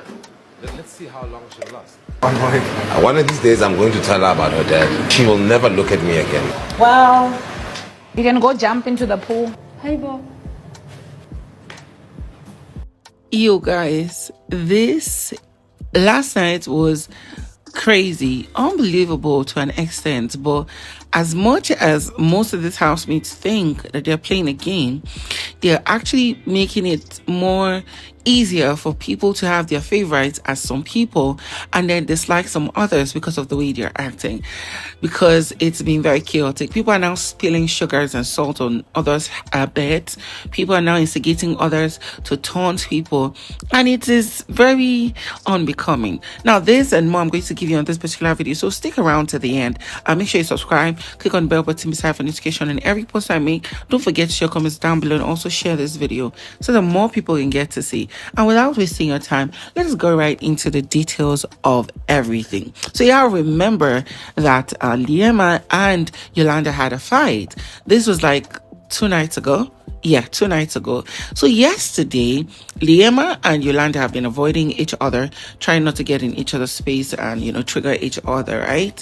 fine. Let's see how long she'll last. One of these days, I'm going to tell her about her dad. She will never look at me again. Well, you can go jump into the pool. Hey, Bo. Yo, guys, this last night was crazy, unbelievable to an extent, but as much as most of these housemates think that they're playing a game, they're actually making it more easier for people to have their favorites as some people and then dislike some others because of the way they're acting, because it's been very chaotic. People are now spilling sugars and salt on others' beds. People are now instigating others to taunt people, and it is very unbecoming. Now, this and more I'm going to give you on this particular video, so stick around to the end. Make sure you subscribe, click on the bell button beside for notification on every post I make. Don't forget to share comments down below and also share this video so that more people can get to see. And without wasting your time, let's go right into the details of everything. So y'all remember that Liema and Yolanda had a fight. This was like 2 nights ago. Yeah, 2 nights ago. So yesterday, Liema and Yolanda have been avoiding each other, trying not to get in each other's space and, trigger each other, right?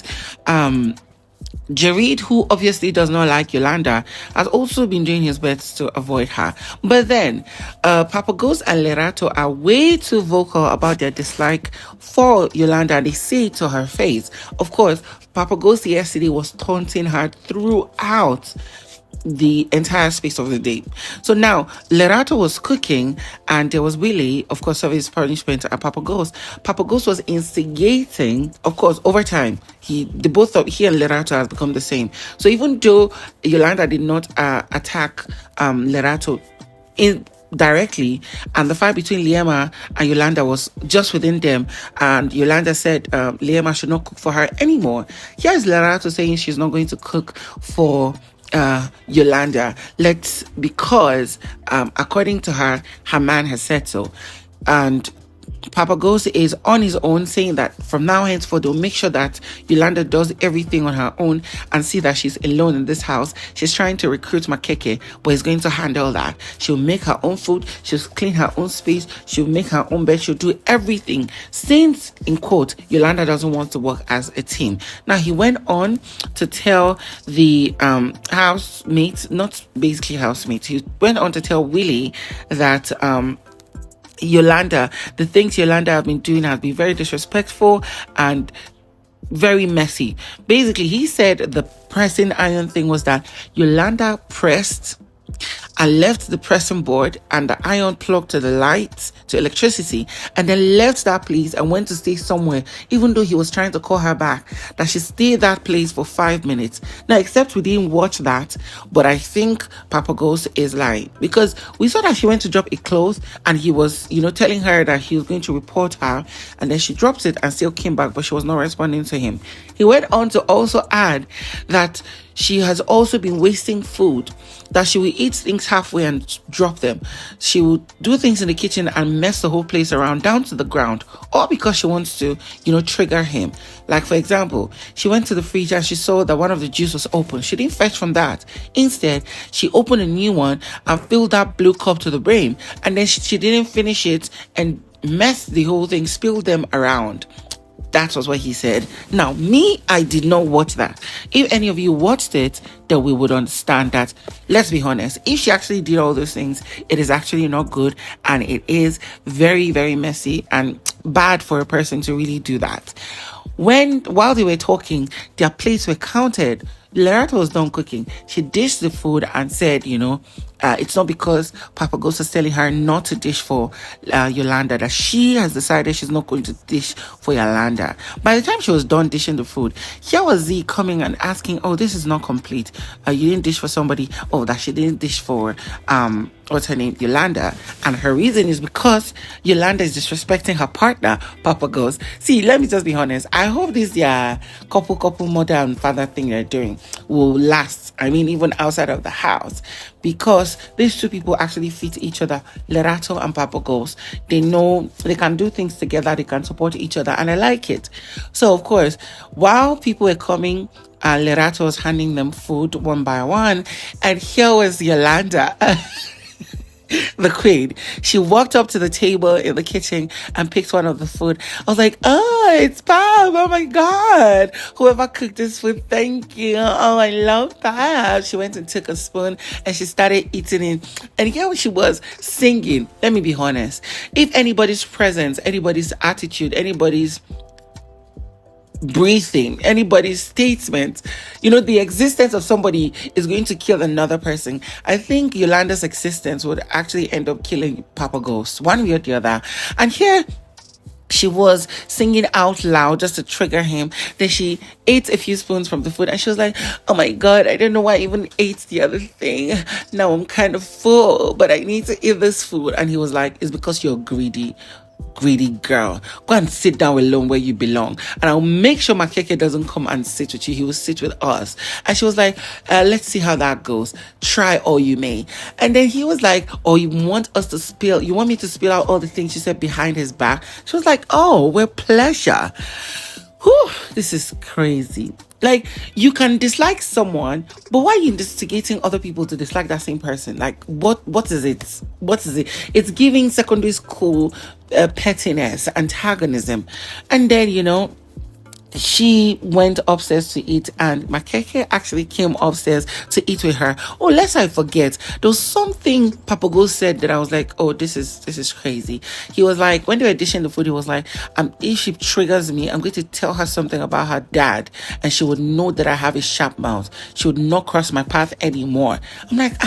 Jared, who obviously does not like Yolanda, has also been doing his best to avoid her. But then, Papaghost and Lerato are way too vocal about their dislike for Yolanda. They say it to her face. Of course, Papaghost yesterday was taunting her throughout the entire space of the day. So now Lerato was cooking and there was Willie, of course, serving his punishment at Papaghost. Papaghost was instigating, of course, over time. He and Lerato have become the same. So even though Yolanda did not attack Lerato directly, and the fight between Liema and Yolanda was just within them, and Yolanda said Liema should not cook for her anymore. Here's Lerato saying she's not going to cook for Yolanda, because according to her man has said so. And Papaghost is on his own, saying that from now henceforth they'll make sure that Yolanda does everything on her own and see that she's alone in this house. She's trying to recruit Makeke, but he's going to handle that. She'll make her own food, she'll clean her own space, she'll make her own bed, she'll do everything, since, in quote, Yolanda doesn't want to work as a team. Now, he went on to tell the housemates, not basically housemates, he went on to tell Willie that Yolanda, the things Yolanda have been doing have been very disrespectful and very messy. Basically, he said the pressing iron thing was that Yolanda pressed and left the pressing board and the iron plugged to the lights, to electricity, and then left that place and went to stay somewhere, even though he was trying to call her back, that she stayed that place for 5 minutes. Now, except we didn't watch that, but I think Papaghost is lying, because we saw that she went to drop a clothes and he was, telling her that he was going to report her, and then she dropped it and still came back, but she was not responding to him. He went on to also add that she has also been wasting food, that she will eat things halfway and drop them. She will do things in the kitchen and mess the whole place around down to the ground, all because she wants to, trigger him. Like, for example, she went to the fridge and she saw that one of the juice was open. She didn't fetch from that. Instead, she opened a new one and filled that blue cup to the brim. And then she didn't finish it and messed the whole thing, spilled them around. That was what he said. Now, me, I did not watch that. If any of you watched it, then we would understand that, let's be honest, if she actually did all those things, it is actually not good, and it is very, very messy and bad for a person to really do that. While they were talking, their plates were counted. Lerato was done cooking. She dished the food and said, it's not because Papaghost is telling her not to dish for Yolanda, that she has decided she's not going to dish for Yolanda. By the time she was done dishing the food, here was Z coming and asking, oh, this is not complete. You didn't dish for somebody. Oh, that she didn't dish for, what's her name? Yolanda. And her reason is because Yolanda is disrespecting her partner, Papaghost. See, let me just be honest. I hope this couple mother and father thing they're doing will last. I mean, even outside of the house, because these two people actually fit each other, Lerato and Papaghost. They know they can do things together, they can support each other, and I like it. So, of course, while people were coming, Lerato was handing them food one by one, and here was Yolanda. the queen. She walked up to the table in the kitchen and picked one of the food. I was like, oh, it's Pam. Oh my God. Whoever cooked this food, thank you. Oh, I love that. She went and took a spoon and she started eating it. And here she was singing. Let me be honest. If anybody's presence, anybody's attitude, anybody's breathing, anybody's statement, the existence of somebody is going to kill another person, I think Yolanda's existence would actually end up killing Papaghost, one way or the other. And here she was singing out loud just to trigger him. Then she ate a few spoons from the food and she was like, oh my God, I don't know why I even ate the other thing. Now I'm kind of full, but I need to eat this food. And he was like, it's because you're greedy girl. Go and sit down alone where you belong, and I'll make sure Makeke doesn't come and sit with you. He will sit with us. And she was like, let's see how that goes. Try all you may. And then he was like, oh, you want me to spill out all the things she said behind his back? She was like, oh, with pleasure. Whew, this is crazy. Like, you can dislike someone, but why are you instigating other people to dislike that same person? Like, what is it? What is it? It's giving secondary school pettiness, antagonism. And then, she went upstairs to eat, and Makeke actually came upstairs to eat with her. Oh, lest I forget, there was something Papaghost said that I was like, oh, this is crazy. He was like, when they were dishing the food, he was like, if she triggers me, I'm going to tell her something about her dad, and she would know that I have a sharp mouth. She would not cross my path anymore. I'm like,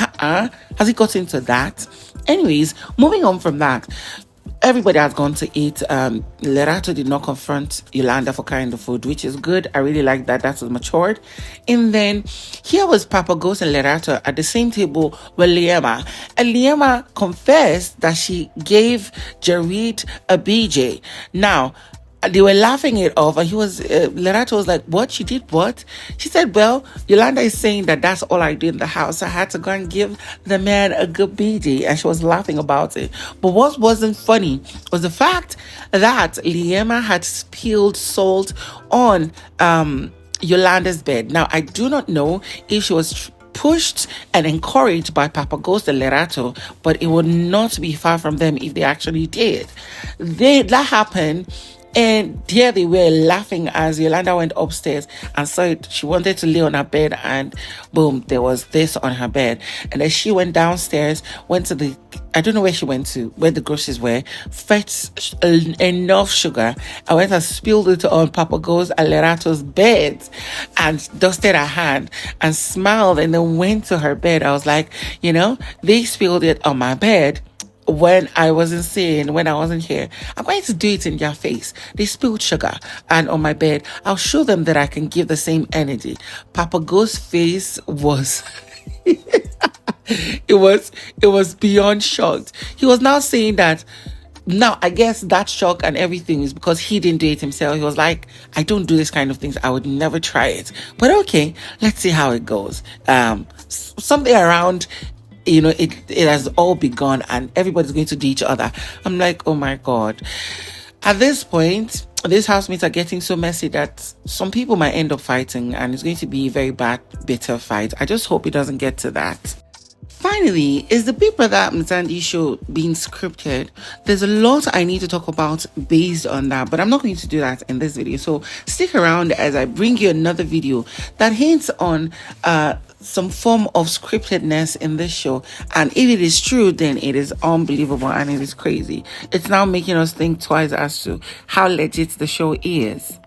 has he got into that? Anyways, moving on from that, everybody has gone to eat. Lerato did not confront Yolanda for carrying the food, which is good. I really like that. That was matured. And then here was Papaghost and Lerato at the same table with Liema. And Liema confessed that she gave Jared a BJ. Now, they were laughing it off, and Lerato was like, what? You did what? She said, well, Yolanda is saying that that's all I did in the house. I had to go and give the man a good BD, and she was laughing about it. But what wasn't funny was the fact that Liema had spilled salt on Yolanda's bed. Now, I do not know if she was pushed and encouraged by Papaghost and Lerato, but it would not be far from them if they actually did. That happened. And here they were laughing as Yolanda went upstairs and saw it. She wanted to lay on her bed, and boom, there was this on her bed. And then she went downstairs, went to I don't know where she went to, where the groceries were, fetched enough sugar, and went and spilled it on Papaghost and Lerato's bed and dusted her hand and smiled and then went to her bed. I was like, they spilled it on my bed when I wasn't here. I'm going to do it in their face. They spilled sugar and on my bed. I'll show them that I can give the same energy. Papaghost's face was it was beyond shocked. He was now saying that now, I guess that shock and everything is because he didn't do it himself. He was like, I don't do this kind of things. I would never try it. But okay, let's see how it goes. Something around, it has all begun and everybody's going to do each other. I'm like, oh my God. At this point, these housemates are getting so messy that some people might end up fighting, and it's going to be a very bad, bitter fight. I just hope it doesn't get to that. Finally, is the Big Brother Mzansi show being scripted? There's a lot I need to talk about based on that, but I'm not going to do that in this video. So stick around as I bring you another video that hints on some form of scriptedness in this show. And if it is true, then it is unbelievable and it is crazy. It's now making us think twice as to how legit the show is.